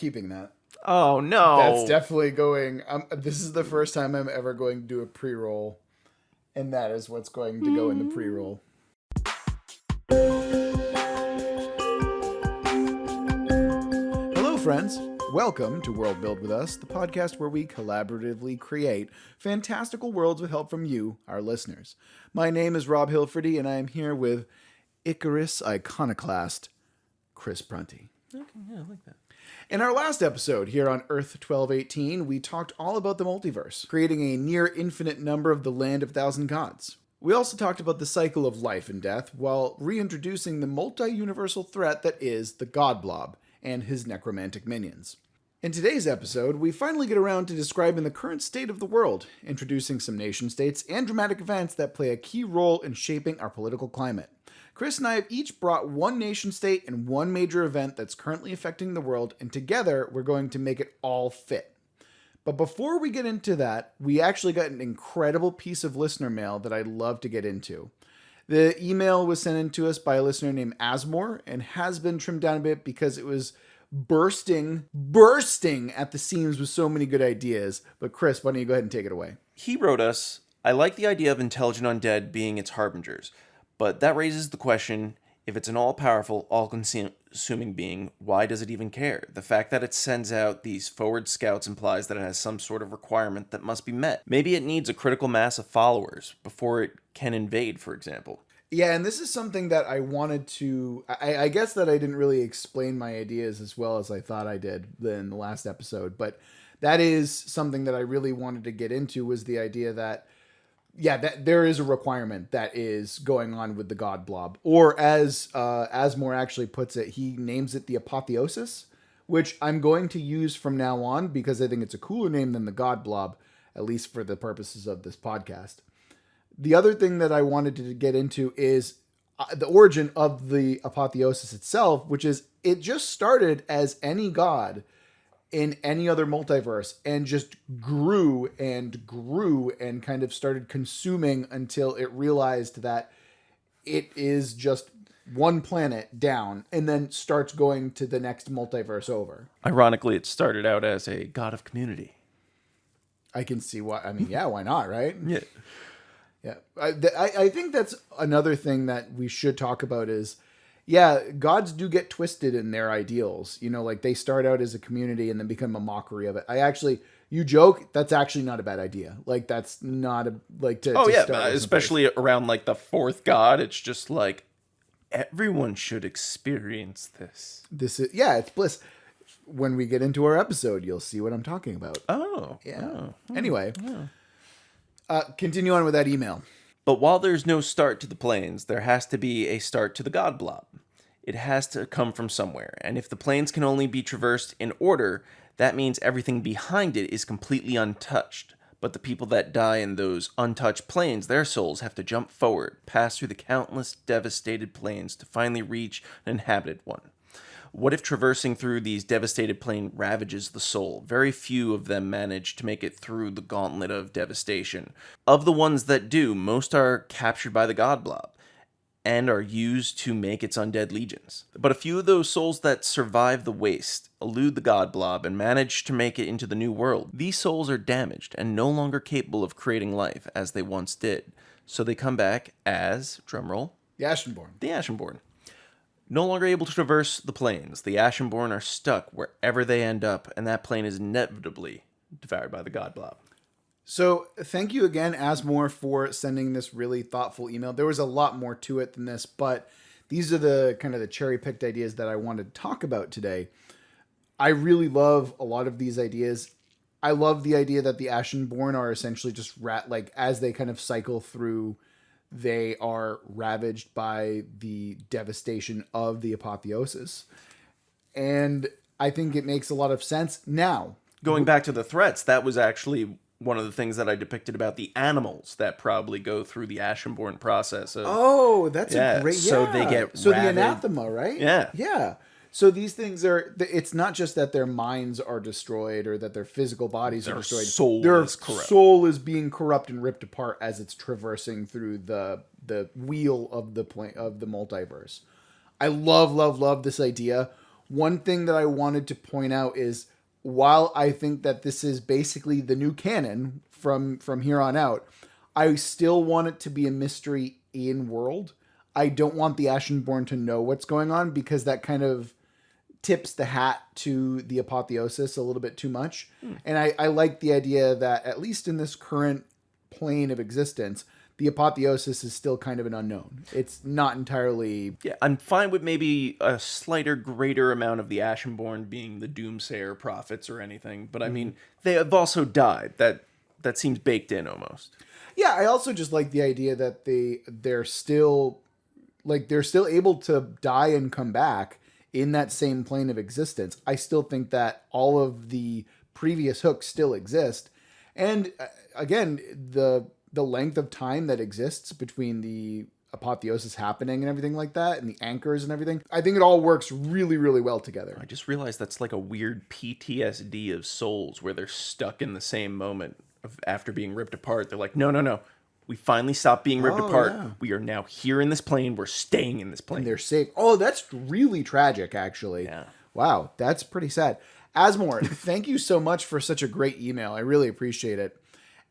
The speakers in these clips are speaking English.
keeping that. Oh, no. That's definitely going... this is the first time I'm ever going to do a pre-roll. And that is what's going to go in the pre-roll. Hello, friends. Welcome to Worldbuild with Us, the podcast where we collaboratively create fantastical worlds with help from you, our listeners. My name is Rob Hilferty, and I am here with Icarus Iconoclast, Chris Prunty. Okay, yeah, I like that. In our last episode here on Earth 1218, we talked all about the multiverse, creating a near infinite number of the Land of Thousand Gods. We also talked about the cycle of life and death, while reintroducing the multi-universal threat that is the God Blob and his necromantic minions. In today's episode, we finally get around to describing the current state of the world, introducing some nation-states and dramatic events that play a key role in shaping our political climate. Chris and I have each brought one nation-state and one major event that's currently affecting the world, and together we're going to make it all fit. But before we get into that, we actually got an incredible piece of listener mail that I'd love to get into. The email was sent in to us by a listener named Asmore and has been trimmed down a bit because it was bursting at the seams with so many good ideas. But Chris, why don't you go ahead and take it away? He wrote us, I like the idea of intelligent undead being its harbingers, but that raises the question, if it's an all-powerful, all-consuming being, why does it even care? The fact that it sends out these forward scouts implies that it has some sort of requirement that must be met. Maybe it needs a critical mass of followers before it can invade, for example. Yeah, and this is something that I wanted to... I guess that I didn't really explain my ideas as well as I thought I did in the last episode, but that is something that I really wanted to get into, was the idea that, yeah, that there is a requirement that is going on with the God Blob. Or as Asmore actually puts it, he names it the Apotheosis, which I'm going to use from now on because I think it's a cooler name than the God Blob, at least for the purposes of this podcast. The other thing that I wanted to get into is the origin of the Apotheosis itself, which is it just started as any god in any other multiverse and just grew and kind of started consuming until it realized that it is just one planet down and then starts going to the next multiverse over. Ironically, it started out as a god of community. I can see why. I mean, yeah, why not, right? Yeah. Yeah, I think that's another thing that we should talk about is, yeah, gods do get twisted in their ideals. You know, like they start out as a community and then become a mockery of it. You joke, that's actually not a bad idea. Like that's not a, like to... Oh, yeah, especially around like the fourth god. It's just like, everyone should experience this. Yeah, it's bliss. When we get into our episode, you'll see what I'm talking about. Oh. Yeah. Anyway. Continue on with that email. But while there's no start to the planes, there has to be a start to the God Blob. It has to come from somewhere, and if the planes can only be traversed in order, that means everything behind it is completely untouched. But the people that die in those untouched planes, their souls have to jump forward, pass through the countless devastated planes to finally reach an inhabited one. What if traversing through these devastated planes ravages the soul? Very few of them manage to make it through the gauntlet of devastation. Of the ones that do, most are captured by the God Blob and are used to make its undead legions. But a few of those souls that survive the waste, elude the God Blob, and manage to make it into the new world, these souls are damaged and no longer capable of creating life as they once did. So they come back as, drumroll, The Ashenborn. The Ashenborn. No longer able to traverse the planes, the Ashenborn are stuck wherever they end up, and that plane is inevitably devoured by the God Blob. So thank you again, Asmore, for sending this really thoughtful email. There was a lot more to it than this, but these are the kind of the cherry-picked ideas that I wanted to talk about today. I really love a lot of these ideas. I love the idea that the Ashenborn are essentially just as they kind of cycle through, they are ravaged by the devastation of the Apotheosis. And I think it makes a lot of sense. Now, going back to the threats, that was actually one of the things that I depicted about the animals that probably go through the Ashenborn process. That's a great... Yeah. So they get the anathema, right? Yeah. Yeah. So these things are... It's not just that their minds are destroyed or that their physical bodies are destroyed. Their soul is being corrupt and ripped apart as it's traversing through the wheel of the multiverse. I love this idea. one thing that I wanted to point out is while I think that this is basically the new canon from here on out, I still want it to be a mystery in world. I don't want the Ashenborn to know what's going on because that kind of tips the hat to the apotheosis a little bit too much. And I like the idea that at least in this current plane of existence, the apotheosis is still kind of an unknown. It's not entirely... Yeah, I'm fine with maybe a slighter, greater amount of the Ashenborn being the Doomsayer prophets or anything, but I mean, they have also died. That seems baked in almost. Yeah, I also just like the idea that they're still able to die and come back in that same plane of existence. I still think that all of the previous hooks still exist. And again, the length of time that exists between the apotheosis happening and everything like that, and the anchors and everything, I think it all works really, really well together. I just realized that's like a weird PTSD of souls where they're stuck in the same moment after being ripped apart. They're like, no. We finally stopped being ripped apart. Yeah. We are now here in this plane. We're staying in this plane. And they're safe. Oh, that's really tragic, actually. Yeah. Wow, that's pretty sad. Asmore, thank you so much for such a great email. I really appreciate it.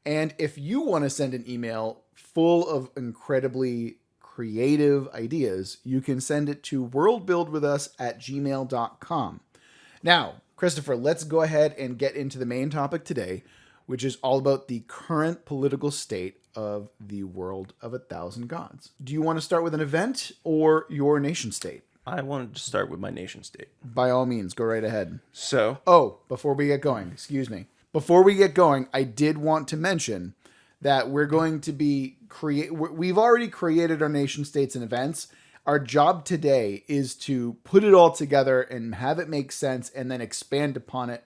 And if you want to send an email full of incredibly creative ideas, you can send it to worldbuildwithus@gmail.com. Now, Christopher, let's go ahead and get into the main topic today, which is all about the current political state of the world of 1,000 gods. Do you want to start with an event or your nation state? I wanted to start with my nation state. By all means, go right ahead. So? Oh, before we get going, excuse me. Before we get going, I did want to mention that we're going to be we've already created our nation states and events. Our job today is to put it all together and have it make sense and then expand upon it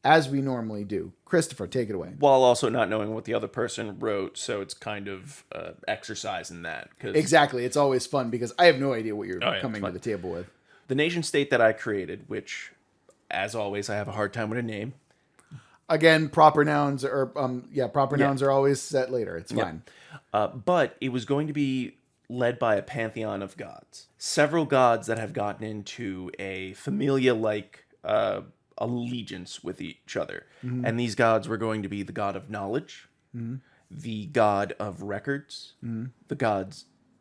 as we normally do. Christopher, take it away. While also not knowing what the other person wrote, so it's kind of exercise in that. Exactly. It's always fun because I have no idea what you're coming to the table with. The nation state that I created, which, as always, I have a hard time with a name. Again, proper nouns are nouns are always set later. It's fine. But it was going to be led by a pantheon of gods. Several gods that have gotten into a familia-like allegiance with each other. Mm-hmm. And these gods were going to be the god of knowledge, the god of records, the god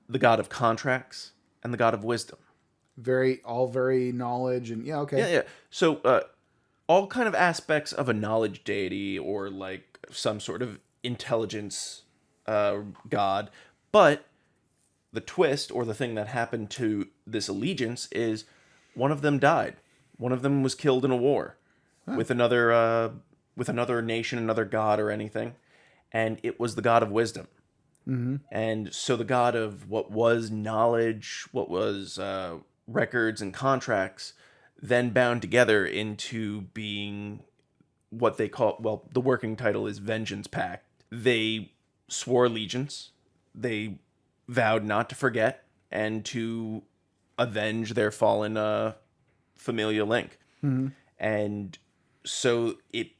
of contracts, and the god of wisdom. All very knowledge and okay. Yeah. So all kind of aspects of a knowledge deity or like some sort of intelligence god. But the twist or the thing that happened to this allegiance is one of them died. One of them was killed in a war with another nation, another god or anything. And it was the god of wisdom. Mm-hmm. And so the god of what was knowledge, what was records and contracts, then bound together into being what they call, the working title is Vengeance Pact. They swore allegiance. They vowed not to forget and to avenge their fallen familial link. Mm-hmm. And so it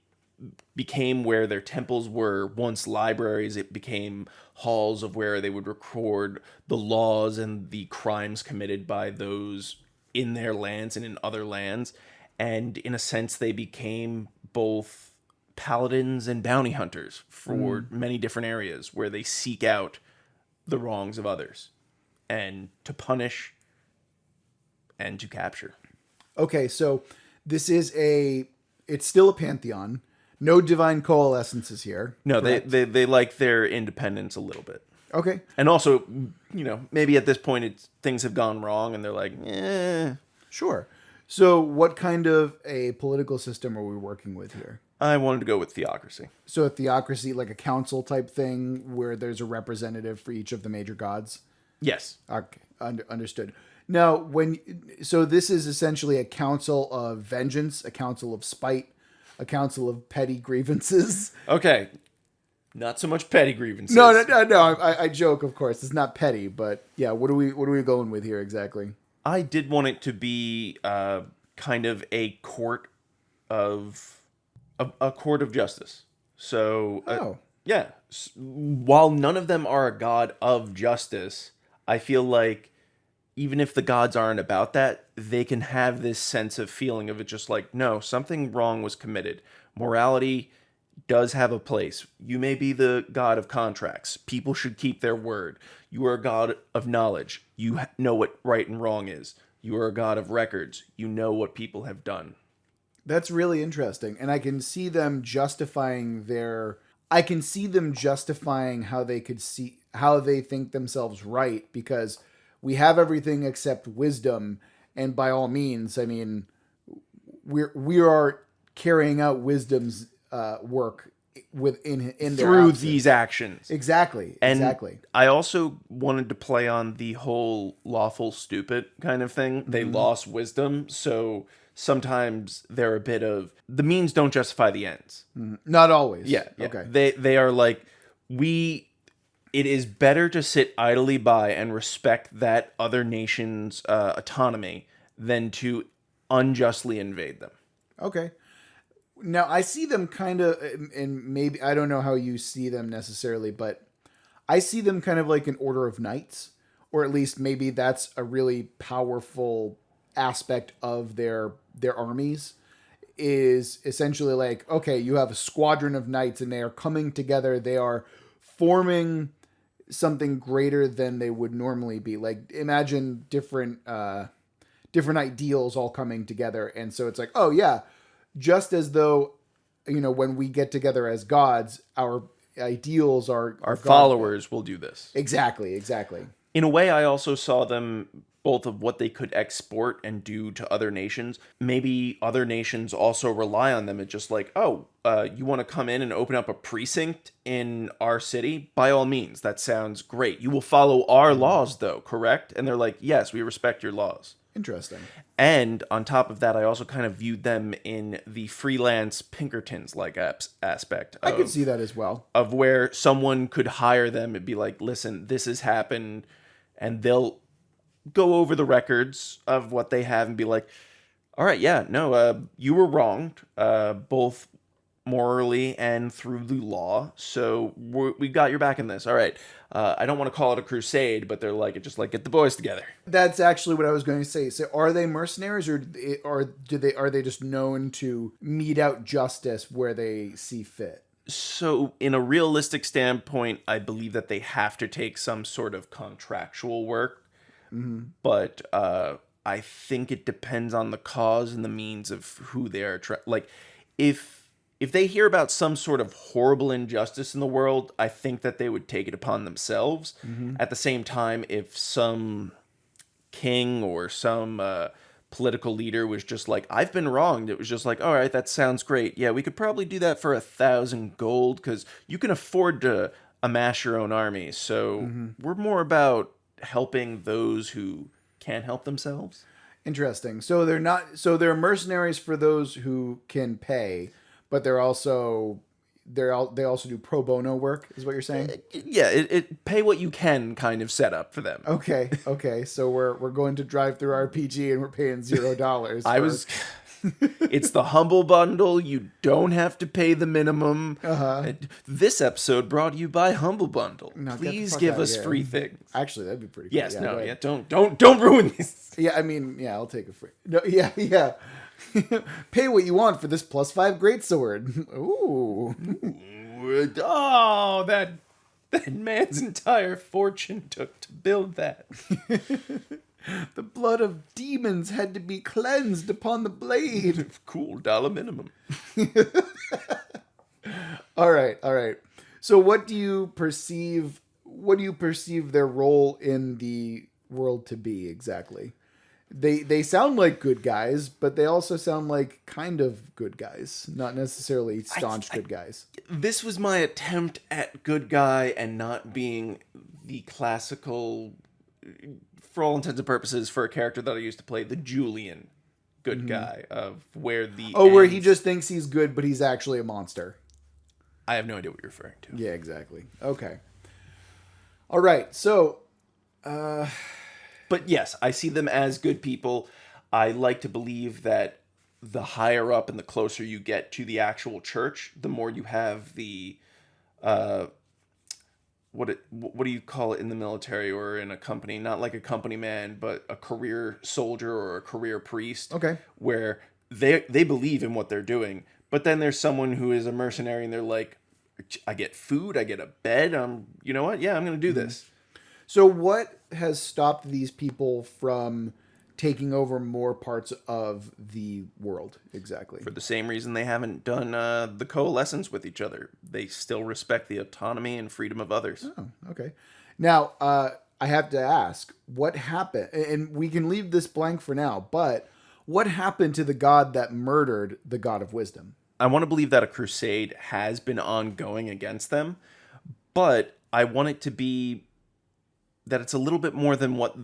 became where their temples were once libraries. It became halls of where they would record the laws and the crimes committed by those in their lands and in other lands. And in a sense, they became both paladins and bounty hunters for many different areas where they seek out the wrongs of others and to punish and to capture. Okay, so this is it's still a pantheon. No divine coalescences here. No, they like their independence a little bit. Okay. And also, maybe at this point things have gone wrong and they're like, Sure. So what kind of a political system are we working with here? I wanted to go with theocracy. So a theocracy, like a council type thing where there's a representative for each of the major gods? Yes. Okay, understood. Now, so this is essentially a council of vengeance, a council of spite, a council of petty grievances. Okay. Not so much petty grievances. No. I joke, of course. It's not petty, but yeah. What are we going with here exactly? I did want it to be kind of a court of justice. So yeah. While none of them are a god of justice, I feel like even if the gods aren't about that, they can have this sense of feeling of it just like, no, something wrong was committed. Morality does have a place. You may be the god of contracts. People should keep their word. You are a god of knowledge. You know what right and wrong is. You are a god of records. You know what people have done. That's really interesting. And I can see them justifying I can see them justifying how they could see how they think themselves right, because we have everything except wisdom, and by all means, I mean, we are carrying out wisdom's work in their Through absence. these actions. Exactly. And Exactly. I also wanted to play on the whole lawful stupid kind of thing. They lost wisdom, so sometimes they're a bit of the means don't justify the ends. Not always. Yeah. Okay. They are like, it is better to sit idly by and respect that other nation's autonomy than to unjustly invade them. Okay. Now I see them kind of, and maybe I don't know how you see them necessarily, but I see them kind of like an order of knights, or at least maybe that's a really powerful aspect of their armies. Is essentially like, okay, you have a squadron of knights and they are coming together. They are forming something greater than they would normally be. Like imagine different ideals all coming together, and so it's like, oh yeah, just as though, when we get together as gods, our ideals are Our God- followers will do this. Exactly. In a way, I also saw them both of what they could export and do to other nations. Maybe other nations also rely on them. It's just like, oh, you want to come in and open up a precinct in our city? By all means, that sounds great. You will follow our laws, though, correct? And they're like, yes, we respect your laws. Interesting. And on top of that, I also kind of viewed them in the freelance Pinkertons-like aspect. I could see that as well. Of where someone could hire them and be like, listen, this has happened, and they'll go over the records of what they have and be like, all right, yeah, no, you were wronged, both morally and through the law, so we got your back in this. All right, I don't want to call it a crusade, but they're like, just like, get the boys together. That's actually what I was going to say. So are they mercenaries, or are they just known to mete out justice where they see fit? So in a realistic standpoint, I believe that they have to take some sort of contractual work. But I think it depends on the cause and the means of who they are. Like, if they hear about some sort of horrible injustice in the world, I think that they would take it upon themselves. At the same time, if some king or some political leader was just like, I've been wronged, it was just like, all right, that sounds great. Yeah, we could probably do that for 1,000 gold because you can afford to amass your own army. So we're more about helping those who can't help themselves. Interesting. So they're mercenaries for those who can pay, but they also do pro bono work, is what you're saying? Yeah, it pay what you can kind of setup for them. Okay. So we're going to drive through RPG and we're paying $0. It's the humble bundle. You don't have to pay the minimum. This episode brought to you by Humble Bundle. No, please give us free things. Actually, that'd be pretty cool. Yes, don't ruin this. Yeah, I mean, yeah, I'll take a free. No, yeah. Pay what you want for this +5 greatsword. Ooh. Oh, that man's entire fortune took to build that. The blood of demons had to be cleansed upon the blade. Cool, dollar minimum. All right. So what do you perceive their role in the world to be exactly? They sound like good guys, but they also sound like kind of good guys, not necessarily staunch good guys. This was my attempt at good guy and not being the classical, for all intents and purposes, for a character that I used to play, the Julian good guy, of where where he just thinks he's good, but he's actually a monster. I have no idea what you're referring to. Yeah, exactly. Okay. All right. So, but yes, I see them as good people. I like to believe that the higher up and the closer you get to the actual church, the more you have the what do you call it in the military or in a company? Not like a company man, but a career soldier or a career priest. Okay. Where they believe in what they're doing, but then there's someone who is a mercenary and they're like, I get food, I get a bed. You know what? Yeah, I'm going to do this. So what has stopped these people from taking over more parts of the world exactly? For the same reason they haven't done the coalescence with each other. They still respect the autonomy and freedom of others. Oh, okay. Now, I have to ask, what happened? And we can leave this blank for now, but what happened to the god that murdered the god of wisdom? I want to believe that a crusade has been ongoing against them, but I want it to be that it's a little bit more than what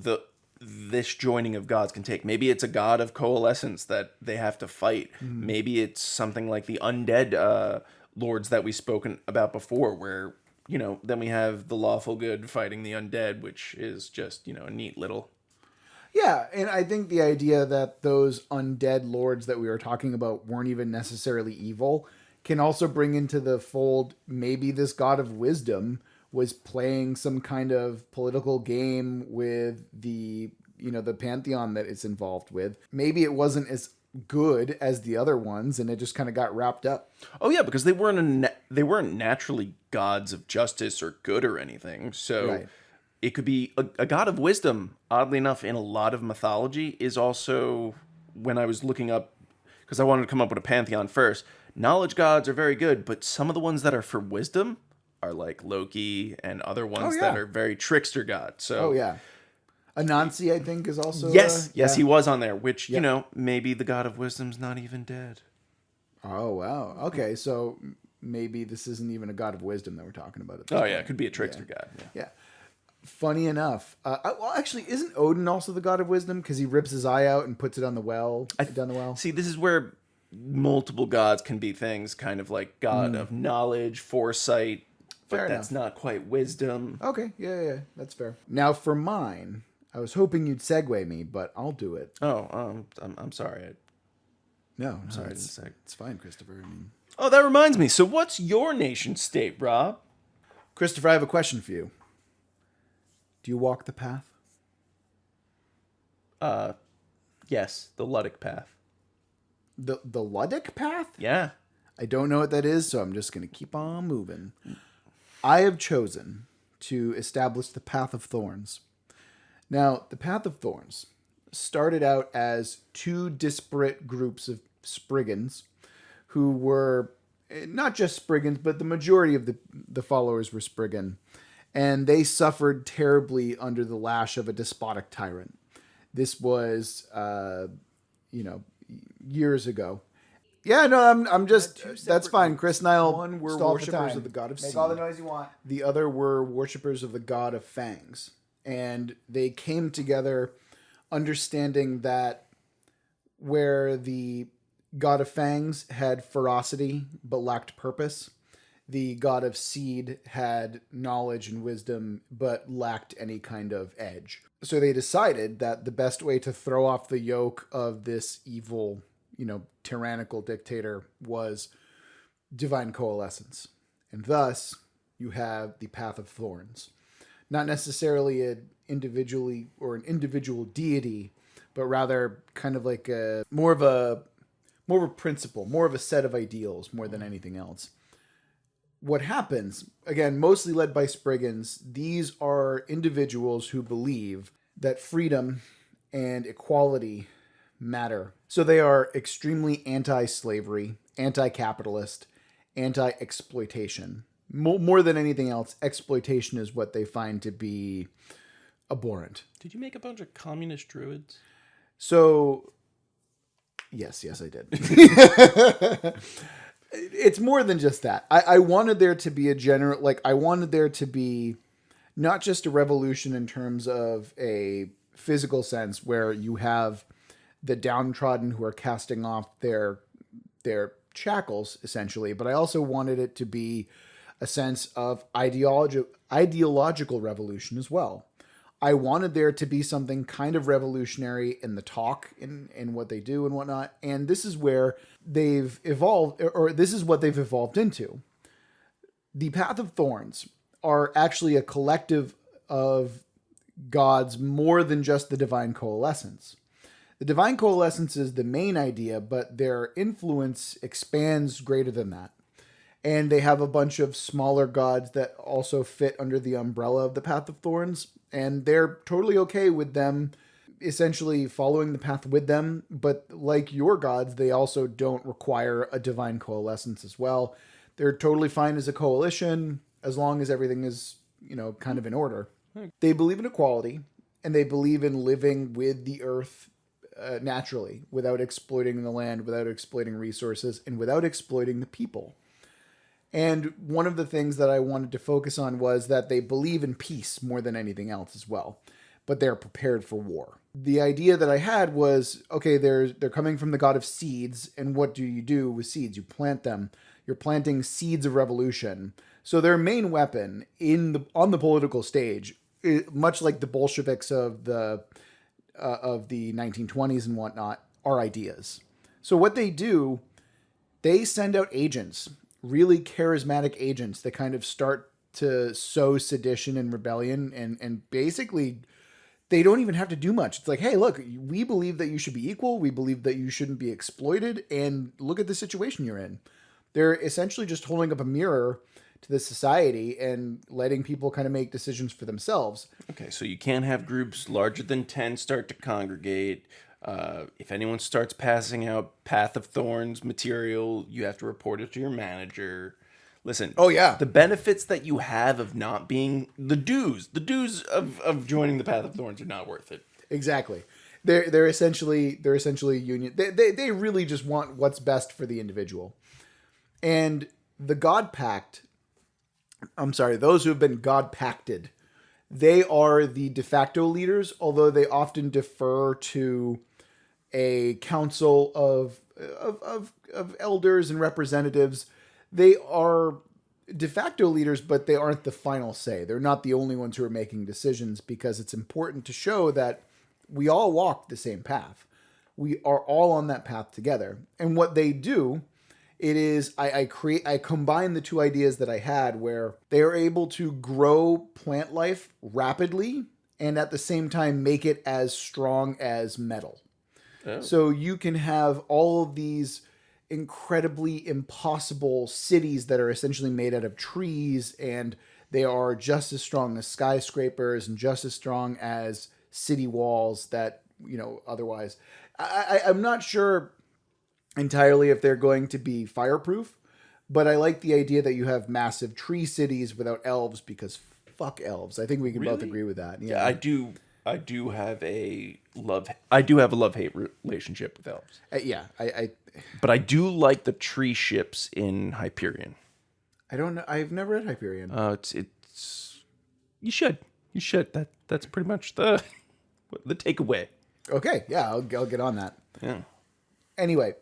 this joining of gods can take. Maybe it's a god of coalescence that they have to fight. Maybe it's something like the undead lords that we've spoken about before, where, then we have the lawful good fighting the undead, which is just, a neat little... Yeah, and I think the idea that those undead lords that we were talking about weren't even necessarily evil can also bring into the fold maybe this god of wisdom was playing some kind of political game with the pantheon that it's involved with. Maybe it wasn't as good as the other ones, and it just kind of got wrapped up. Oh yeah, because they weren't naturally gods of justice or good or anything. So Right. It could be a god of wisdom. Oddly enough, in a lot of mythology, is also, when I was looking up, because I wanted to come up with a pantheon first. Knowledge gods are very good, but some of the ones that are for wisdom are like Loki and other ones that are very trickster gods. So Oh yeah, Anansi, I think, is also yes, yeah. he was on there. Which maybe the god of wisdom's not even dead. Oh wow. Okay, so maybe this isn't even a god of wisdom that we're talking about. Oh yeah, it could be a trickster god. Yeah. Funny enough, well, actually, isn't Odin also the god of wisdom because he rips his eye out and puts it on the well? Down the well. See, this is where multiple gods can be things, kind of like god of knowledge, foresight, but Fair that's not quite wisdom. Okay, yeah, that's fair. Now for mine, I was hoping you'd segue me, but I'll do it. Oh, I'm sorry. No, Sorry, I it's, didn't say. it's fine, Christopher. I mean, Oh, that reminds me. So, what's your nation state, Rob? Christopher, I have a question for you. Do you walk the path? Yes, the Luddic path. The Luddic path? Yeah. I don't know what that is, so I'm just going to keep on moving. I have chosen to establish the Path of Thorns. Now, the Path of Thorns started out as two disparate groups of Spriggans who were not just Spriggans, but the majority of the followers were Spriggan. And they suffered terribly under the lash of a despotic tyrant. This was, years ago. Yeah, no, I'm just, that's fine. Chris and I'll One were stall for worshippers time. of the god of Make sea. all the noise you want. The other were worshippers of the god of fangs. And they came together understanding that where the god of fangs had ferocity but lacked purpose, the god of seed had knowledge and wisdom but lacked any kind of edge. So they decided that the best way to throw off the yoke of this evil, tyrannical dictator was divine coalescence. And thus, you have the Path of Thorns. Not necessarily an individual deity, but rather kind of like more of a principle, more of a set of ideals more than anything else. What happens, again, mostly led by Spriggans, these are individuals who believe that freedom and equality matter. So they are extremely anti-slavery, anti-capitalist, anti-exploitation. More than anything else, exploitation is what they find to be abhorrent. Did you make a bunch of communist druids? So, yes, I did. It's more than just that. I wanted there to be I wanted there to be not just a revolution in terms of a physical sense where you have the downtrodden who are casting off their shackles, essentially, but I also wanted it to be a sense of ideological revolution as well. I wanted there to be something kind of revolutionary in the talk, in what they do and whatnot. And this is where they've evolved, or this is what they've evolved into. The Path of Thorns are actually a collective of gods more than just the divine coalescence. The divine coalescence is the main idea, but their influence expands greater than that. And they have a bunch of smaller gods that also fit under the umbrella of the Path of Thorns. And they're totally okay with them essentially following the path with them. But like your gods, they also don't require a divine coalescence as well. They're totally fine as a coalition as long as everything is, kind of in order. They believe in equality, and they believe in living with the earth naturally, without exploiting the land, without exploiting resources, and without exploiting the people. And one of the things that I wanted to focus on was that they believe in peace more than anything else as well, but they're prepared for war. The idea that I had was, okay, they're coming from the god of seeds, and what do you do with seeds? You plant them. You're planting seeds of revolution. So their main weapon on the political stage, much like the Bolsheviks of the 1920s and whatnot, are ideas. So what they do, they send out agents, really charismatic agents that kind of start to sow sedition and rebellion, and basically they don't even have to do much. It's like, hey, look, we believe that you should be equal. We believe that you shouldn't be exploited, and look at the situation you're in. They're essentially just holding up a mirror to the society and letting people kind of make decisions for themselves. Okay, so you can't have groups larger than 10 start to congregate. If anyone starts passing out Path of Thorns material, you have to report it to your manager. Listen. Oh, yeah. The benefits that you have of not being the dues of joining the Path of Thorns are not worth it. Exactly. They're essentially union. They really just want what's best for the individual. And the God Pact, those who have been God Pacted, they are the de facto leaders, although they often defer to a council of elders and representatives. They are de facto leaders, but they aren't the final say. They're not the only ones who are making decisions, because it's important to show that we all walk the same path. We are all on that path together. And what they do, it is I combine the two ideas that I had, where they are able to grow plant life rapidly and at the same time make it as strong as metal. Oh. So you can have all of these incredibly impossible cities that are essentially made out of trees, and they are just as strong as skyscrapers and just as strong as city walls that, otherwise. I'm not sure entirely if they're going to be fireproof, but I like the idea that you have massive tree cities without elves, because fuck elves. I think we can both agree with that. Yeah, I do have a love-hate relationship with elves. But I do like the tree ships in Hyperion. I don't know. I've never read Hyperion. It's you should. That's pretty much the takeaway. Okay, yeah, I'll get on that. Yeah. Anyway,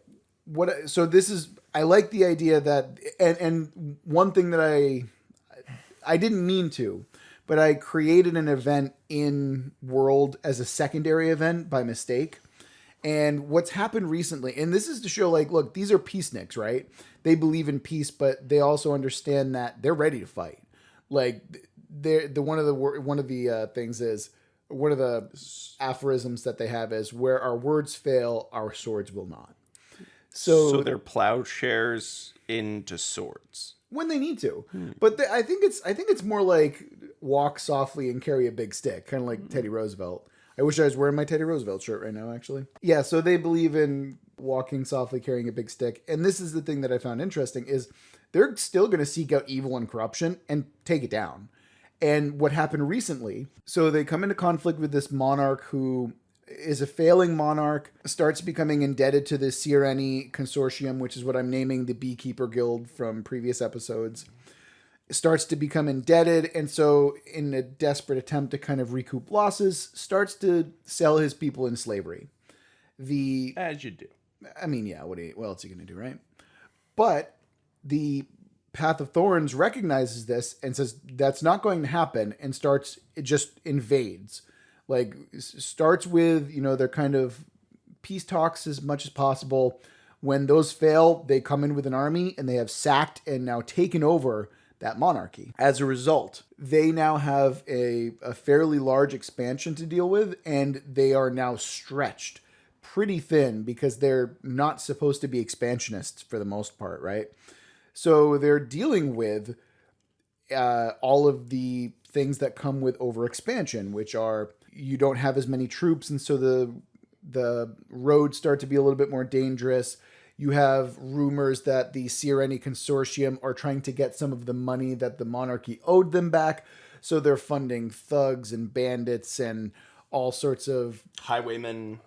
I like the idea that, and one thing that I didn't mean to, but I created an event in World as a secondary event by mistake. And what's happened recently, and this is to show, like, look, these are peaceniks, right? They believe in peace, but they also understand that they're ready to fight. Like, one of the things is, one of the aphorisms that they have is, where our words fail, our swords will not. So they're plowshares into swords when they need to. But I think it's more like walk softly and carry a big stick, kind of like Teddy Roosevelt. I wish I was wearing my Teddy Roosevelt shirt right now, actually. Yeah, so they believe in walking softly, carrying a big stick. And this is the thing that I found interesting, is they're still going to seek out evil and corruption and take it down. And what happened recently, so they come into conflict with this monarch who is a failing monarch, starts becoming indebted to the Sireni Consortium, which is what I'm naming the Beekeeper Guild from previous episodes. Starts to become indebted, and so in a desperate attempt to kind of recoup losses, starts to sell his people in slavery. As you do. I mean, yeah, what else are you going to do, right? But the Path of Thorns recognizes this and says that's not going to happen, and it just invades. Like, starts with, their kind of peace talks as much as possible. When those fail, they come in with an army, and they have sacked and now taken over that monarchy. As a result, they now have a fairly large expansion to deal with, and they are now stretched pretty thin because they're not supposed to be expansionists for the most part, right? So they're dealing with all of the things that come with overexpansion, which are you don't have as many troops, and so the roads start to be a little bit more dangerous. You have rumors that the Sireni Consortium are trying to get some of the money that the monarchy owed them back, so they're funding thugs and bandits and all sorts of Highwaymen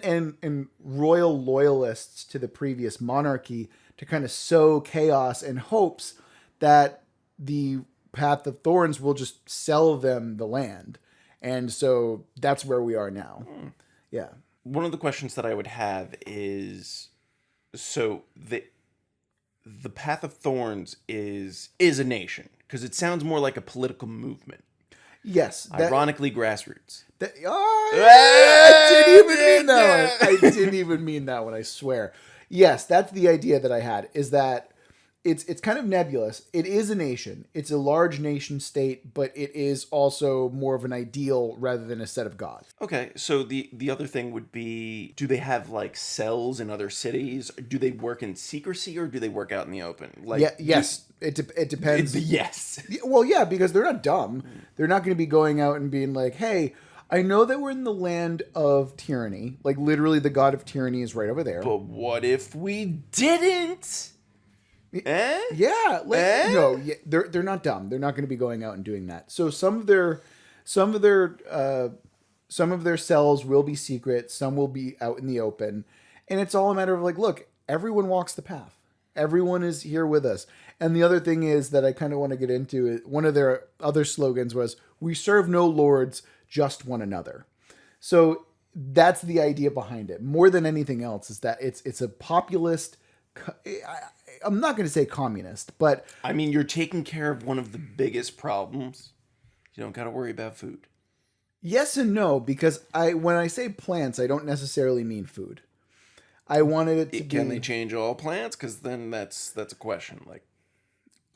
and royal loyalists to the previous monarchy to kind of sow chaos in hopes that the Path of Thorns will just sell them the land. And so that's where we are now. Yeah. One of the questions that I would have is, so the Path of Thorns is a nation, because it sounds more like a political movement. Yes. Ironically, grassroots. I didn't even mean that one. I didn't even mean that one, I swear. Yes, that's the idea that I had, is that it's kind of nebulous. It is a nation. It's a large nation state, but it is also more of an ideal rather than a set of gods. Okay, so the other thing would be, do they have like cells in other cities? Do they work in secrecy, or do they work out in the open? Like, yes, it depends. Yes. Well, yeah, because they're not dumb. They're not going to be going out and being like, hey, I know that we're in the land of tyranny. Like, literally, the god of tyranny is right over there. But what if we didn't? Yeah, no, they're not dumb. They're not going to be going out and doing that. So some of their cells will be secret. Some will be out in the open, and it's all a matter of like, look, everyone walks the path. Everyone is here with us. And the other thing is that I kind of want to get into, one of their other slogans was, "We serve no lords, just one another." So that's the idea behind it. More than anything else, is that it's a populist. I'm not going to say communist, but I mean, you're taking care of one of the biggest problems. You don't got to worry about food. Yes and no, because when I say plants, I don't necessarily mean food. I wanted it to be... Can they change all plants? Because then that's a question. Like,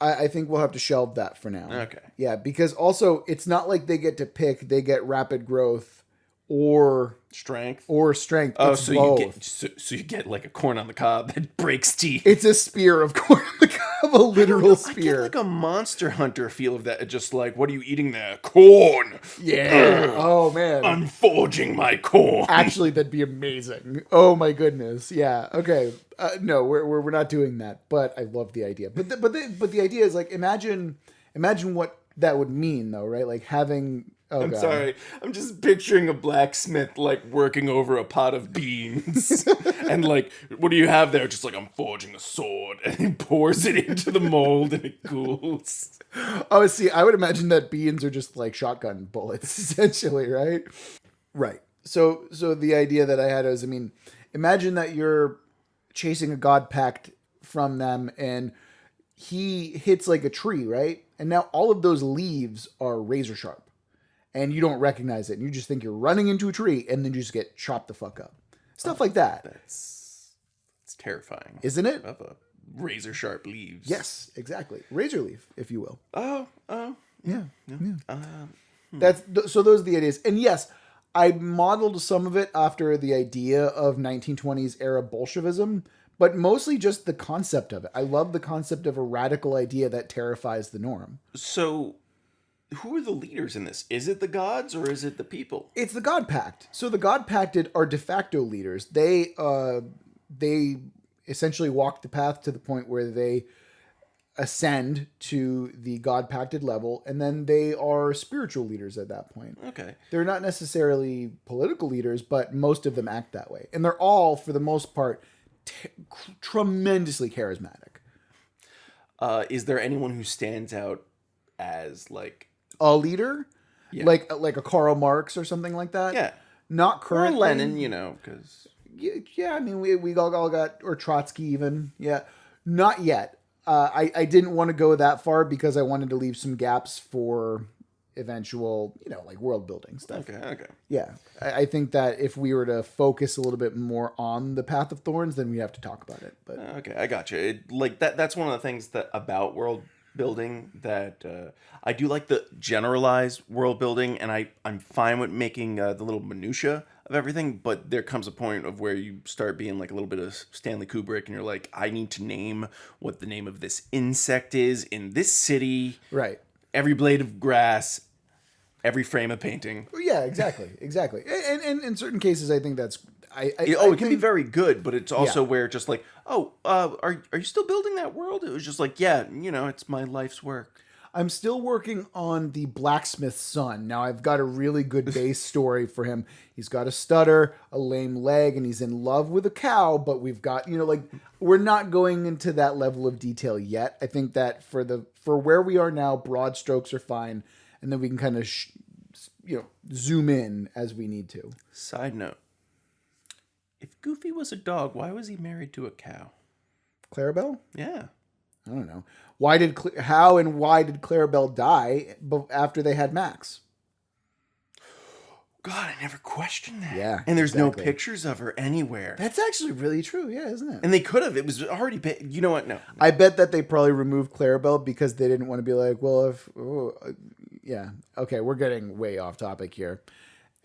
I think we'll have to shelve that for now. Okay. Yeah, because also it's not like they get to pick. They get rapid growth or strength. Oh, it's so both. you get like a corn on the cob that breaks teeth. It's a spear of corn on the cob, a literal spear. I get like a Monster Hunter feel of that. Just like, what are you eating there? Corn. Yeah. Oh man. I'm forging my corn. Actually, that'd be amazing. Oh my goodness. Yeah. Okay. No, we're not doing that. But I love the idea. But the idea is like, imagine what that would mean, though, right? Like having. Oh, I'm God. sorry. I'm just picturing a blacksmith like working over a pot of beans. And like, what do you have there? Just like, I'm forging a sword. And he pours it into the mold and it cools. Oh, see, I would imagine that beans are just like shotgun bullets, essentially, right? Right. So the idea that I had is, I mean, imagine that you're chasing a god pact from them and he hits like a tree, right? And now all of those leaves are razor sharp. And you don't recognize it. And you just think you're running into a tree and then you just get chopped the fuck up. Stuff like that. It's terrifying. Isn't it? Of a razor sharp leaves. Yes, exactly. Razor leaf, if you will. Yeah. So those are the ideas. And yes, I modeled some of it after the idea of 1920s era Bolshevism, but mostly just the concept of it. I love the concept of a radical idea that terrifies the norm. So who are the leaders in this? Is it the gods or is it the people? It's the God Pact. So the God Pacted are de facto leaders. They essentially walk the path to the point where they ascend to the God Pacted level, and then they are spiritual leaders at that point. Okay. They're not necessarily political leaders, but most of them act that way. And they're all, for the most part, tremendously charismatic. Is there anyone who stands out as like a leader? Yeah. Like a Karl Marx or something like that? Yeah. Not currently. Or Lenin, because... Yeah, I mean, we all got... Or Trotsky even. Yeah. Not yet. I didn't want to go that far because I wanted to leave some gaps for eventual, like world building stuff. Okay. Yeah. I think that if we were to focus a little bit more on the Path of Thorns, then we have to talk about it. But okay, I got you. That's one of the things that about world building that I do like the generalized world building, and I'm fine with making the little minutia of everything, but there comes a point of where you start being like a little bit of Stanley Kubrick, and you're like, I need to name what the name of this insect is in this city, Right. every blade of grass, every frame of painting. Yeah, exactly. And in certain cases, I think that's It can be very good, but it's also where just like, are you still building that world? It was just like, yeah, it's my life's work. I'm still working on the blacksmith's son. Now I've got a really good base story for him. He's got a stutter, a lame leg, and he's in love with a cow, but we've got, we're not going into that level of detail yet. I think that for where we are now, broad strokes are fine, and then we can kind of zoom in as we need to. Side note. If Goofy was a dog, why was he married to a cow? Clarabell? Yeah. I don't know. How and why did Clarabell die after they had Max? God, I never questioned that. Yeah, and there's no pictures of her anywhere. That's actually really true, yeah, isn't it? And they could have. It was already... You know what? No. I bet that they probably removed Clarabell because they didn't want to be like, well, yeah. Okay, we're getting way off topic here.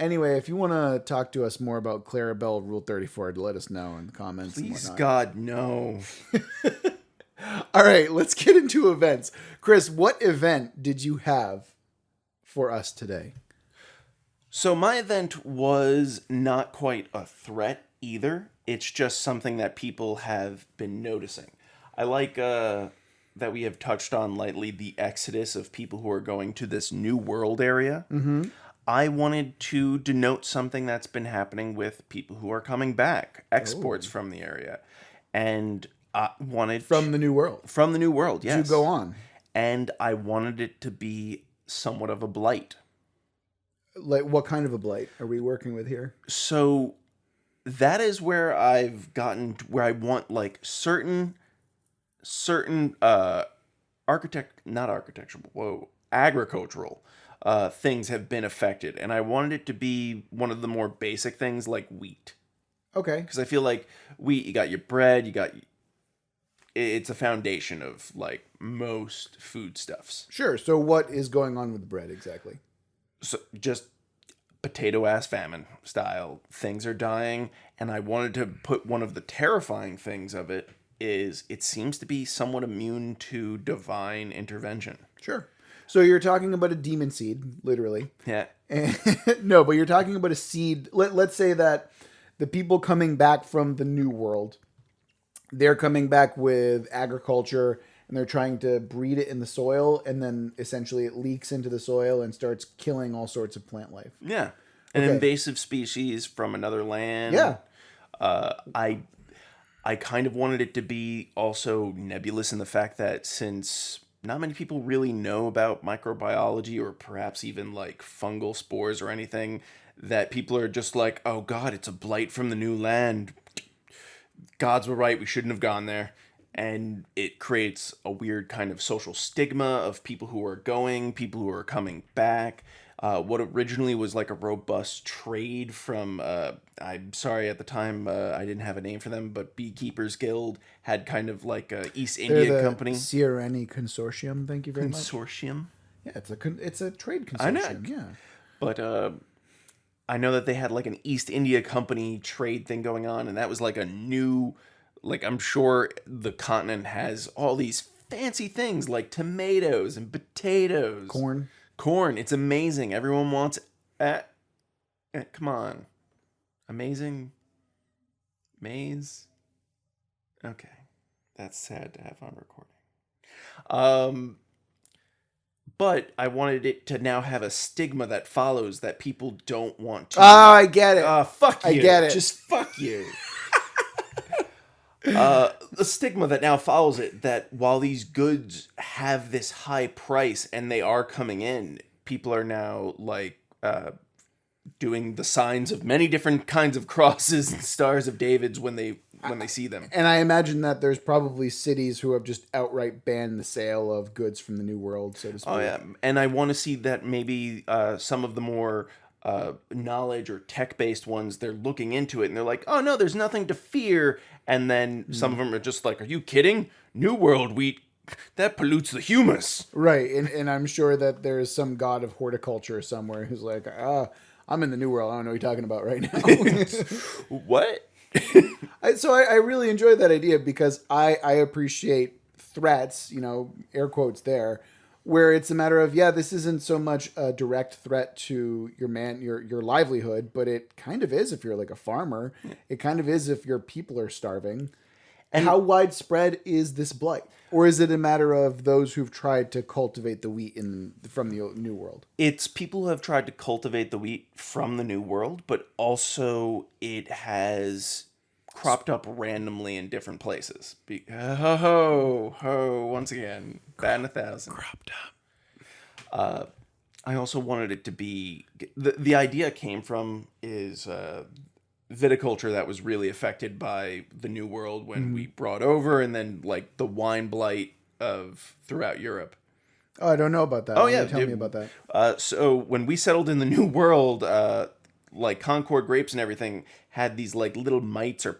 Anyway, if you want to talk to us more about Clarabell Rule 34, let us know in the comments. Please, God, no. All right, let's get into events. Chris, what event did you have for us today? So my event was not quite a threat either. It's just something that people have been noticing. I like that we have touched on lightly the exodus of people who are going to this new world area. Mm-hmm. I wanted to denote something that's been happening with people who are coming back, exports from the area. And I wanted... From the New World. From the New World, yes. To go on. And I wanted it to be somewhat of a blight. Like, what kind of a blight are we working with here? So that is where I've gotten... Where I want, like, certain agricultural things have been affected, and I wanted it to be one of the more basic things like wheat. Okay. Because I feel like wheat, you got your bread, it's a foundation of like most foodstuffs. Sure. So what is going on with the bread exactly? So just potato ass famine style. Things are dying, and I wanted to put one of the terrifying things of it is it seems to be somewhat immune to divine intervention. Sure. So you're talking about a demon seed, literally. Yeah. No, but you're talking about a seed. Let's say that the people coming back from the New World, they're coming back with agriculture, and they're trying to breed it in the soil, and then essentially it leaks into the soil and starts killing all sorts of plant life. Yeah. An invasive species from another land. Yeah. I kind of wanted it to be also nebulous in the fact that since not many people really know about microbiology or perhaps even like fungal spores or anything, that people are just like, oh God, it's a blight from the new land. Gods were right. We shouldn't have gone there. And it creates a weird kind of social stigma of people who are going, people who are coming back. What originally was like a robust trade from, I'm sorry, at the time I didn't have a name for them, but Beekeepers Guild had kind of like a East India Company. CRNE Consortium, thank you very much. Consortium? Yeah, it's a trade consortium, yeah. But I know that they had like an East India Company trade thing going on, and that was like a new, like I'm sure the continent has all these fancy things like tomatoes and potatoes. Corn, it's amazing. Everyone wants come on. Amazing maize. Okay. That's sad to have on recording. But I wanted it to now have a stigma that follows that people don't want to. Oh, I get it. Fuck you. I get it. Just fuck you. The stigma that now follows it, that while these goods have this high price and they are coming in, people are now like doing the signs of many different kinds of crosses and stars of David's when they see them. And I imagine that there's probably cities who have just outright banned the sale of goods from the New World, so to speak. Oh yeah, and I want to see that maybe some of the more knowledge or tech-based ones, they're looking into it and they're like, oh no, there's nothing to fear. And then some of them are just like, are you kidding? New World wheat That pollutes the humus. Right, and I'm sure that there is some god of horticulture somewhere who's like, I'm in the New World. I don't know what you're talking about right now. What? So I really enjoy that idea because I appreciate threats, air quotes there, where it's a matter of, this isn't so much a direct threat to your livelihood, but it kind of is if you're like a farmer. It kind of is if your people are starving. And how widespread is this blight? Or is it a matter of those who've tried to cultivate the wheat from the New World? It's people who have tried to cultivate the wheat from the New World, but also it has cropped up randomly in different places. Once again, batting 1,000. Cropped up. I also wanted it to be... The idea came from is... viticulture that was really affected by the New World when we brought over, and then like the wine blight of throughout Europe. Oh, I don't know about that. Tell me about that. So when we settled in the New World, like Concord grapes and everything had these like little mites or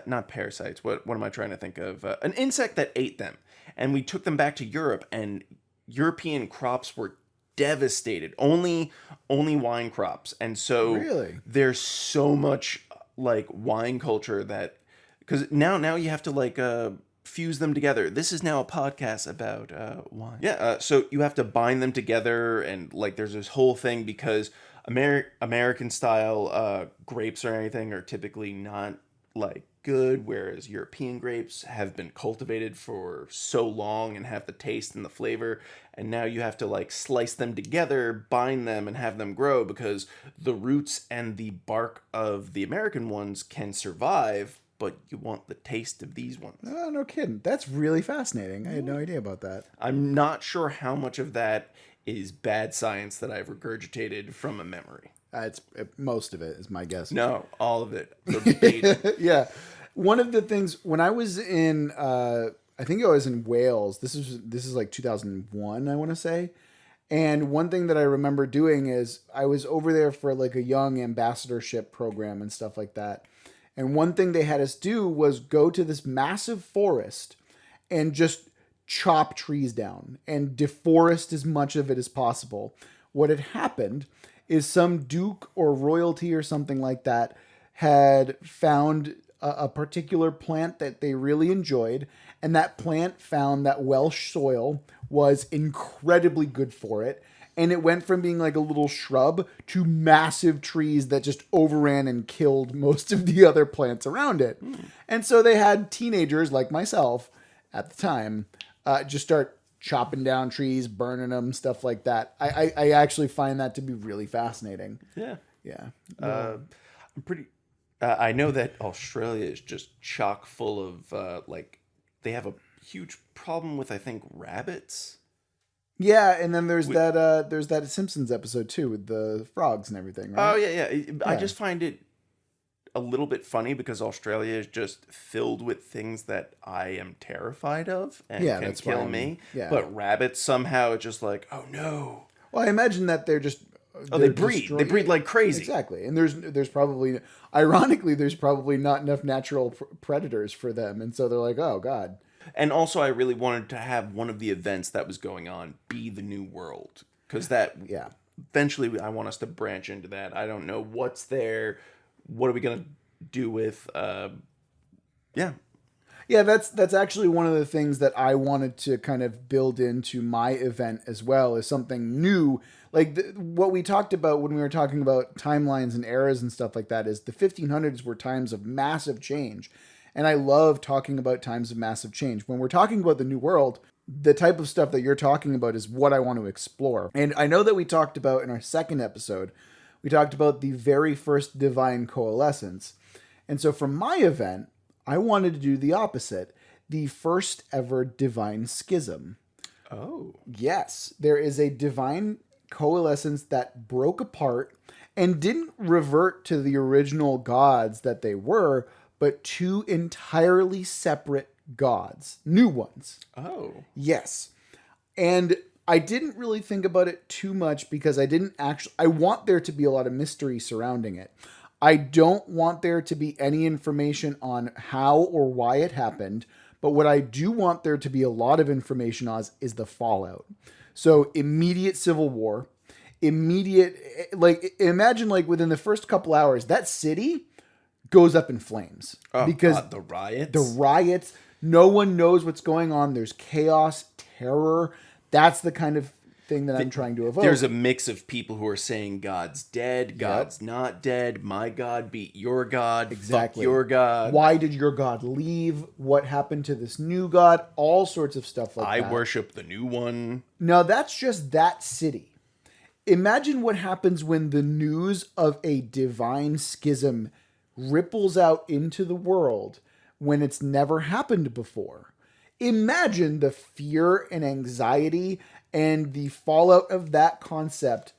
not parasites. What am I trying to think of? An insect that ate them, and we took them back to Europe, and European crops were devastated. Only wine crops. And so really? There's so much like wine culture that, because now you have to like fuse them together. This is now a podcast about wine. So you have to bind them together, and like there's this whole thing because American style grapes or anything are typically not like good, whereas European grapes have been cultivated for so long and have the taste and the flavor, and now you have to like slice them together, bind them, and have them grow because the roots and the bark of the American ones can survive, but you want the taste of these ones. Oh, no kidding. That's really fascinating. I had no idea about that. I'm not sure how much of that is bad science that I've regurgitated from a memory. Most of it is my guess. No, all of it. Verbatim. Yeah. One of the things when I was in, I think I was in Wales. This is like 2001, I want to say. And one thing that I remember doing is I was over there for like a young ambassadorship program and stuff like that. And one thing they had us do was go to this massive forest and just chop trees down and deforest as much of it as possible. What had happened is some duke or royalty or something like that had found a particular plant that they really enjoyed, and that plant found that Welsh soil was incredibly good for it, and it went from being like a little shrub to massive trees that just overran and killed most of the other plants around it. And so they had teenagers like myself at the time just start chopping down trees, burning them, stuff like that. I actually find that to be really fascinating. Yeah. I'm pretty... I know that Australia is just chock full of, they have a huge problem with, I think, rabbits. Yeah, and then there's that Simpsons episode, too, with the frogs and everything, right? Oh, yeah. I just find it a little bit funny because Australia is just filled with things that I am terrified of and can kill me. Yeah. But rabbits somehow are just like, oh, no. Well, I imagine that they're just... they breed. They breed like crazy. Exactly. And there's probably, ironically, there's probably not enough natural predators for them. And so they're like, oh, God. And also, I really wanted to have one of the events that was going on be the New World. Because eventually I want us to branch into that. I don't know what's there. What are we going to do with, Yeah, that's actually one of the things that I wanted to kind of build into my event as well, is something new. Like what we talked about when we were talking about timelines and eras and stuff like that is the 1500s were times of massive change. And I love talking about times of massive change. When we're talking about the New World, the type of stuff that you're talking about is what I want to explore. And I know that we talked about in our second episode, we talked about the very first divine coalescence. And so for my event, I wanted to do the opposite, the first ever divine schism. Oh. Yes, there is a divine coalescence that broke apart and didn't revert to the original gods that they were, but two entirely separate gods, new ones. Oh. Yes. And I didn't really think about it too much because I want there to be a lot of mystery surrounding it. I don't want there to be any information on how or why it happened, But what I do want there to be a lot of information on is the fallout. So immediate civil war, immediate, like imagine like within the first couple hours, that city goes up in flames. Because God, the riots. the riots, no one knows what's going on. There's chaos, terror. That's the kind of thing that I'm trying to avoid. There's a mix of people who are saying God's dead, God's not dead, my God beat your God, Exactly. fuck your God. Why did your God leave? What happened to this new God? All sorts of stuff like that. I worship the new one. Now, that's just that city. Imagine what happens when the news of a divine schism ripples out into the world when it's never happened before. Imagine the fear and anxiety and the fallout of that concept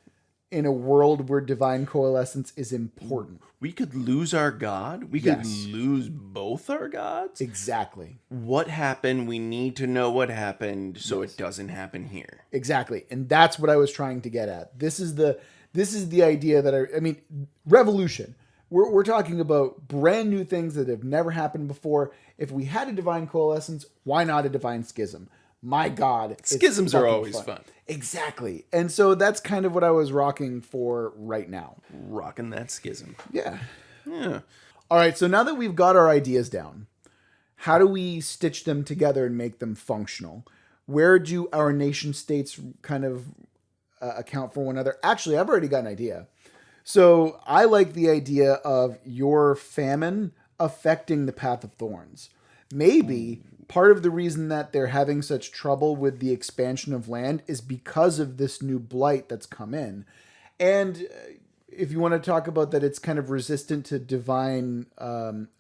in a world where divine coalescence is important. We could lose our God. We could lose both our gods. Exactly. What happened? We need to know what happened so it doesn't happen here. Exactly. And that's what I was trying to get at. This is the idea that I mean, revolution. We're talking about brand new things that have never happened before. If we had a divine coalescence, why not a divine schism? My God. Schisms are always fun. Exactly. And so that's kind of what I was rocking for right now. Rocking that schism. Yeah. Yeah. All right. So now that we've got our ideas down, how do we stitch them together and make them functional? Where do our nation states kind of account for one another? Actually, I've already got an idea. So I like the idea of your famine affecting the Path of Thorns. Maybe part of the reason that they're having such trouble with the expansion of land is because of this new blight that's come in. And if you want to talk about that, it's kind of resistant to divine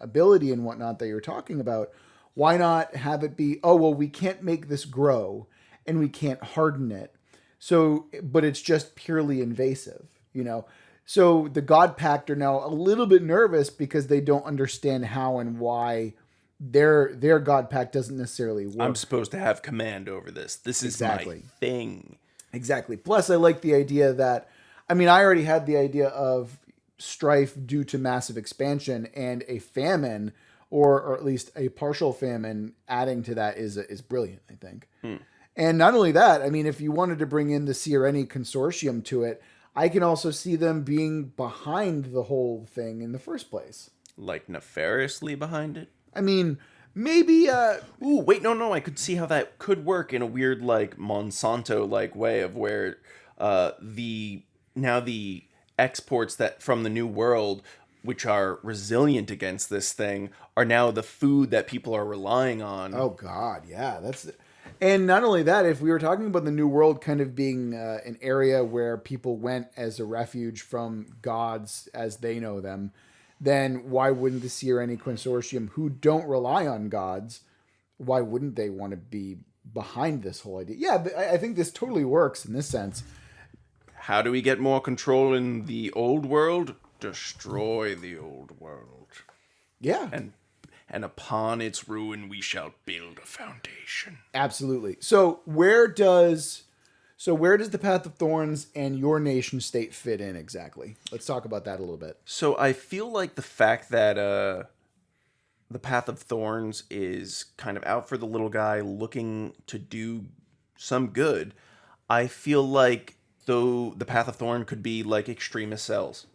ability and whatnot that you're talking about. Why not have it be, oh, well, we can't make this grow and we can't harden it. So, but it's just purely invasive, you know? So the God Pact are now a little bit nervous because they don't understand how and why their God Pact doesn't necessarily work. I'm supposed to have command over this. This is my thing. Exactly. Plus, I like the idea that, I mean, I already had the idea of strife due to massive expansion and a famine, or at least a partial famine, adding to that is brilliant, I think. And not only that, I mean, if you wanted to bring in the Siereni Consortium to it, I can also see them being behind the whole thing in the first place. Like nefariously behind it? I mean, maybe... Ooh, wait, no. I could see how that could work in a weird, like, Monsanto-like way of where the exports that from the New World, which are resilient against this thing, are now the food that people are relying on. Oh, God, yeah. And not only that, if we were talking about the New World kind of being an area where people went as a refuge from gods as they know them, then why wouldn't the Siereni Consortium, who don't rely on gods, why wouldn't they want to be behind this whole idea? Yeah, I think this totally works in this sense. How do we get more control in the old world? Destroy the old world. Yeah. And upon its ruin we shall build a foundation. Absolutely. So where does the Path of Thorns and your nation state fit in exactly? Let's talk about that a little bit. So I feel like the fact that the Path of Thorns is kind of out for the little guy looking to do some good, I feel like though the Path of Thorn could be like extremist cells.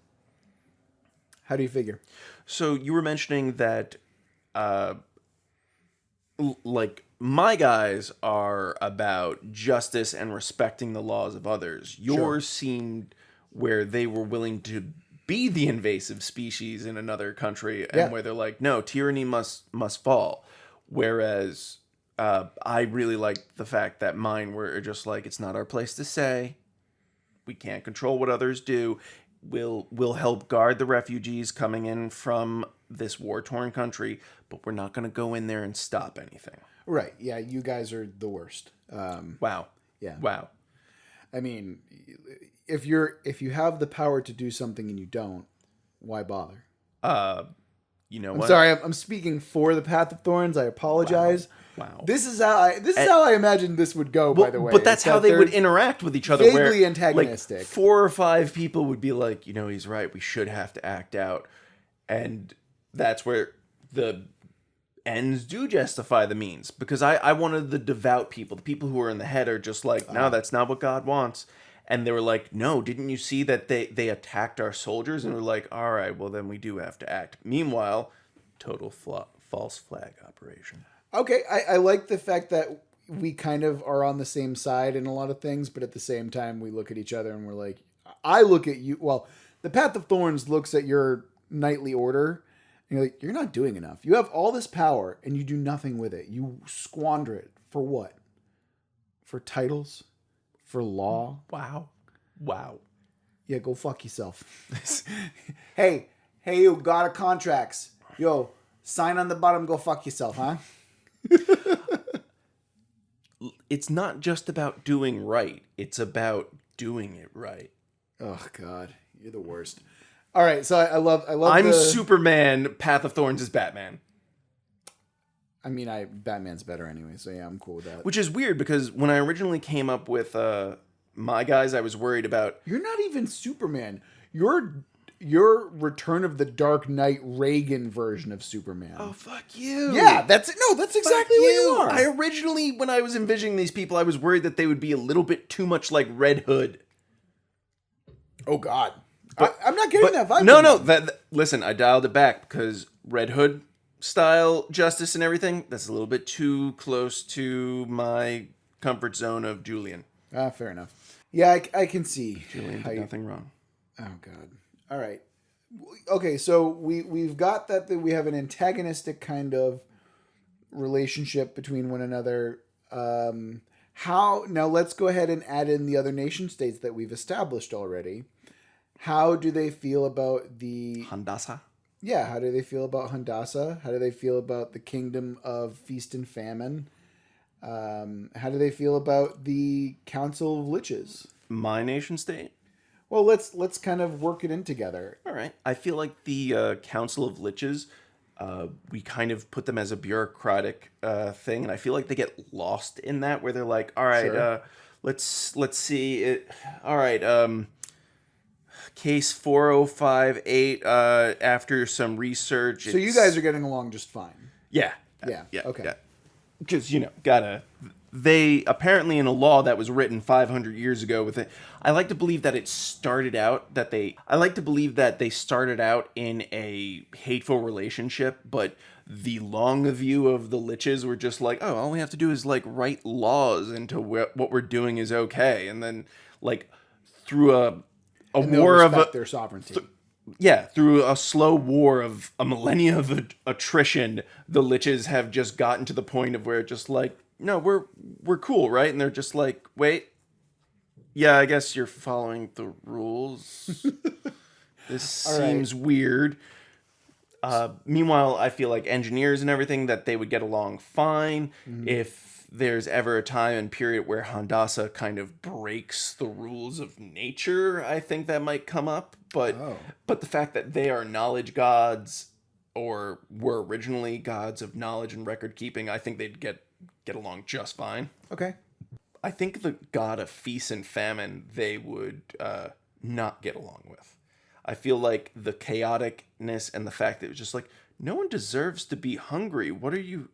How do you figure? So you were mentioning that like my guys are about justice and respecting the laws of others. Yours seemed where they were willing to be the invasive species in another country, and where they're like, no, tyranny must fall. Whereas I really like the fact that mine were just like, it's not our place to say. We can't control what others do. We'll help guard the refugees coming in from this war-torn country, but we're not going to go in there and stop anything. Right. Yeah, you guys are the worst. Wow. Yeah. Wow. I mean, if you have the power to do something and you don't, why bother? You know I'm what? sorry, I'm speaking for the Path of Thorns. I apologize. Wow. This is how I imagined this would go, by the way. But that's how they would interact with each other. Vaguely antagonistic. Like 4 or 5 people would be like, you know, he's right. We should have to act out. And that's where the ends do justify the means, because I wanted the devout people, the people who are in the head are just like, no, that's not what God wants. And they were like, no, didn't you see that they attacked our soldiers? And we're like, all right, well, then we do have to act. Meanwhile, total false flag operation. Okay, I like the fact that we kind of are on the same side in a lot of things, but at the same time, we look at each other and we're like, I look at you. Well, the Path of Thorns looks at your knightly order, and you're like, you're not doing enough. You have all this power, and you do nothing with it. You squander it for what? For titles? For law? Wow. Yeah, go fuck yourself. hey, you got a contracts. Yo, sign on the bottom, go fuck yourself, huh? It's not just about doing right. It's about doing it right. Oh God, you're the worst. All right, so I love. I'm Superman. Path of Thorns is Batman. I mean, Batman's better anyway, so yeah, I'm cool with that. Which is weird because when I originally came up with my guys, I was worried about. You're not even Superman. You're Return of the Dark Knight Reagan version of Superman. Oh, fuck you. Yeah, that's exactly what you are. I originally, when I was envisioning these people, I was worried that they would be a little bit too much like Red Hood. Oh God, I'm not getting that vibe. No. Listen, I dialed it back because Red Hood style justice and everything, that's a little bit too close to my comfort zone of Julian. Fair enough. Yeah, I can see. Julian did nothing wrong. Oh God. All right. Okay, so we've got that we have an antagonistic kind of relationship between one another. How now? Let's go ahead and add in the other nation states that we've established already. How do they feel about the Handasa? Yeah, how do they feel about Handasa? How do they feel about the Kingdom of Feast and Famine? How do they feel about the Council of Liches? My nation state? Well, let's kind of work it in together. All right. I feel like the Council of Liches, we kind of put them as a bureaucratic thing, and I feel like they get lost in that, where they're like, all right, Sure. let's see it. All right, case 4058, after some research. So you guys are getting along just fine. Yeah. Yeah. Okay. Yeah. Because, they apparently in a law that was written 500 years ago with it. I like to believe that they started out in a hateful relationship, but the long view of the Liches were just like, oh, all we have to do is like write laws into what we're doing is okay. And then like through a war of their sovereignty. Through a slow war of a millennia of attrition, the Liches have just gotten to the point of where it's just like, no, we're cool, right? And they're just like, wait, yeah, I guess you're following the rules. This seems weird. Meanwhile, I feel like engineers and everything, that they would get along fine. Mm-hmm. If there's ever a time and period where Handasa kind of breaks the rules of nature, I think that might come up. But the fact that they are knowledge gods, or were originally gods of knowledge and record keeping, I think they'd get along just fine. Okay. I think the god of feast and famine they would not get along with. I feel like the chaoticness and the fact that it was just like, no one deserves to be hungry. What are you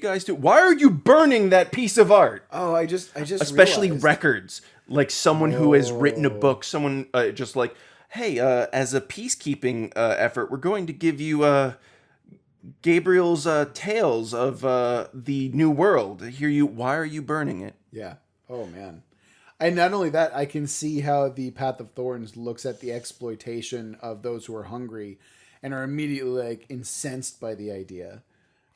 guys doing? Why are you burning that piece of art? Oh, I just especially realized. Records. Like someone who has written a book, someone just like, hey, as a peacekeeping effort, we're going to give you Gabriel's Tales of the New World. Why are you burning it? Yeah. Oh man. And not only that, I can see how the Path of Thorns looks at the exploitation of those who are hungry and are immediately like incensed by the idea.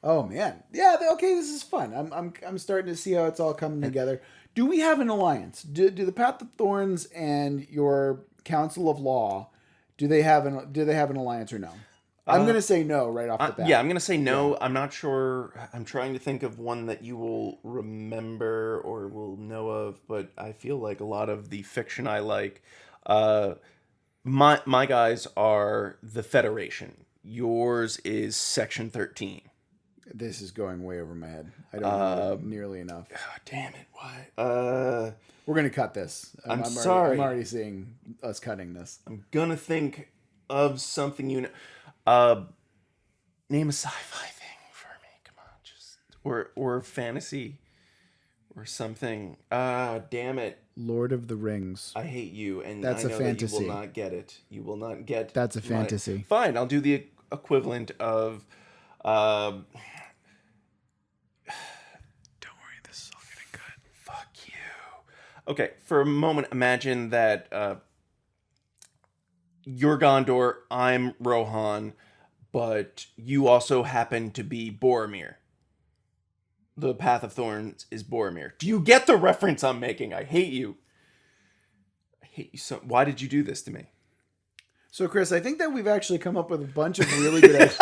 Oh man. Yeah, okay, this is fun. I'm starting to see how it's all coming together. Do we have an alliance? Do the Path of Thorns and your Council of Law, do they have an alliance or no? I'm going to say no right off the bat. Yeah, I'm going to say no. Yeah. I'm not sure. I'm trying to think of one that you will remember or will know of, but I feel like a lot of the fiction I like, my guys are the Federation. Yours is Section 13. This is going way over my head. I don't know nearly enough. Oh, damn it. Why? We're going to cut this. I'm sorry. I'm already seeing us cutting this. I'm going to think of something you know. Name a sci-fi thing or fantasy or something. Ah, damn it. Lord of the Rings. I hate you, and That's I a know fantasy. that you will not get it. You will not get. That's a fantasy. Fine, I'll do the equivalent of. Don't worry, this is all getting cut. Fuck you. Okay, for a moment, imagine that you're Gondor, I'm Rohan, but you also happen to be Boromir. The Path of Thorns is Boromir. Do you get the reference I'm making? I hate you. I hate you so. Why did you do this to me? So, Chris, I think that we've actually come up with a bunch of really good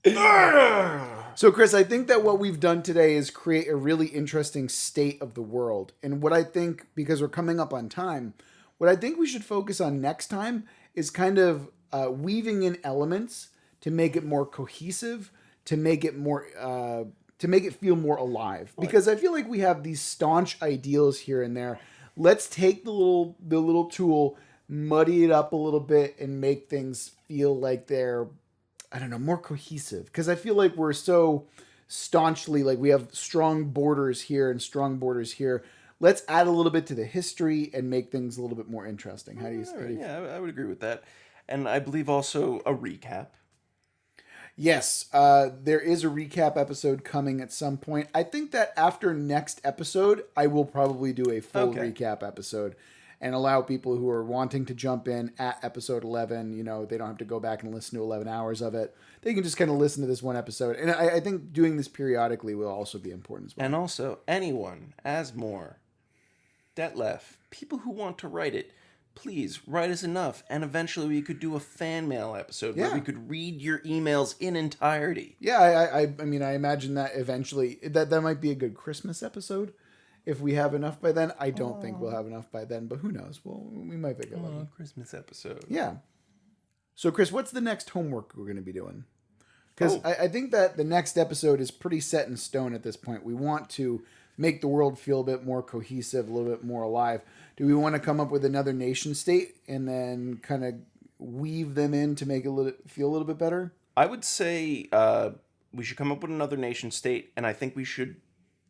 ideas. So, Chris, I think that what we've done today is create a really interesting state of the world. And what I think, because we're coming up on time, what I think we should focus on next time is kind of weaving in elements to make it more cohesive, to make it more to make it feel more alive. Because I feel like we have these staunch ideals here and there. Let's take the little tool, muddy it up a little bit, and make things feel like they're, I don't know, more cohesive. Because I feel like we're so staunchly, like we have strong borders here and strong borders here. Let's add a little bit to the history and make things a little bit more interesting. How do you Yeah, I would agree with that. And I believe also a recap. Yes, there is a recap episode coming at some point. I think that after next episode, I will probably do a full recap episode and allow people who are wanting to jump in at episode 11. You know, they don't have to go back and listen to 11 hours of it. They can just kind of listen to this one episode. And I think doing this periodically will also be important as well. And also, anyone, Asmore, Detlef, people who want to write it, please write us enough, and eventually we could do a fan mail episode where we could read your emails in entirety. Yeah, I mean, I imagine that eventually that might be a good Christmas episode if we have enough by then. I don't think we'll have enough by then, but who knows? Well, we might get lucky. Christmas episode. Yeah. So, Chris, what's the next homework we're going to be doing? Because I think that the next episode is pretty set in stone at this point. We want to make the world feel a bit more cohesive, a little bit more alive. Do we want to come up with another nation state and then kind of weave them in to make it feel a little bit better? I would say we should come up with another nation state, and I think we should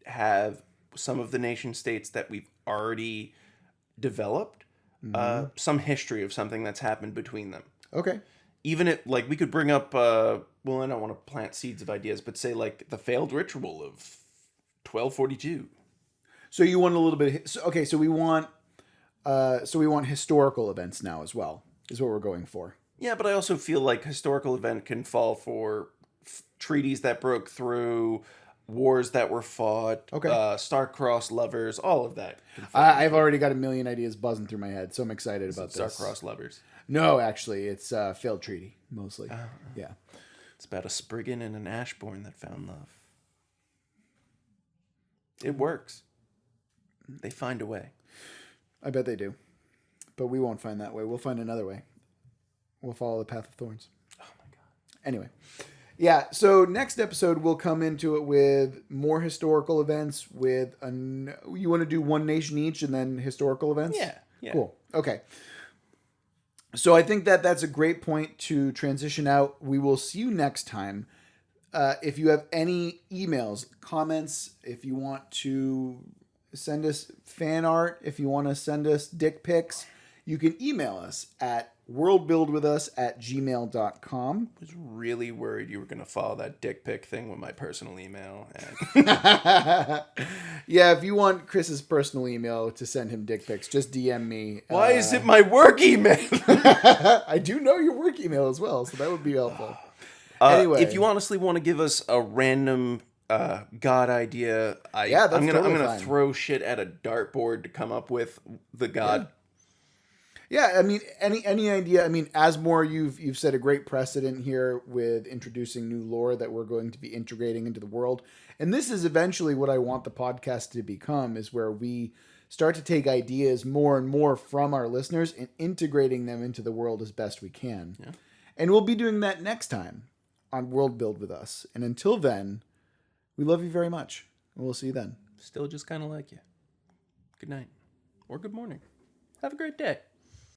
have some of the nation states that we've already developed, some history of something that's happened between them. Okay. Even if, like, we could bring up, well, I don't want to plant seeds of ideas, but say, like, the failed ritual of 1242. So you want a little bit. So we want historical events now as well. Is what we're going for. Yeah, but I also feel like historical event can fall for treaties that broke through, wars that were fought, star-crossed lovers, all of that. I've already got a million ideas buzzing through my head, so I'm excited about this. Star-crossed lovers. No, actually, it's failed treaty mostly. Yeah, it's about a Spriggan and an Ashbourne that found love. It works. They find a way. I bet they do. But we won't find that way. We'll find another way. We'll follow the path of thorns. Oh my god. Anyway. Yeah, so next episode we'll come into it with more historical events with you want to do one nation each and then historical events? Yeah. Cool. Okay. So I think that that's a great point to transition out. We will see you next time. If you have any emails, comments, if you want to send us fan art, if you want to send us dick pics, you can email us at worldbuildwithus@gmail.com. I was really worried you were going to follow that dick pic thing with my personal email. Yeah, if you want Chris's personal email to send him dick pics, just DM me. Why is it my work email? I do know your work email as well, so that would be helpful. Anyway, if you honestly want to give us a random god idea, I'm gonna throw shit at a dartboard to come up with the god. Yeah, I mean, any idea? I mean, Asmore, you've set a great precedent here with introducing new lore that we're going to be integrating into the world, and this is eventually what I want the podcast to become: is where we start to take ideas more and more from our listeners and integrating them into the world as best we can. Yeah. And we'll be doing that next time on World Build with us. And until then, we love you very much. And we'll see you then. Still just kind of like you. Good night. Or good morning. Have a great day.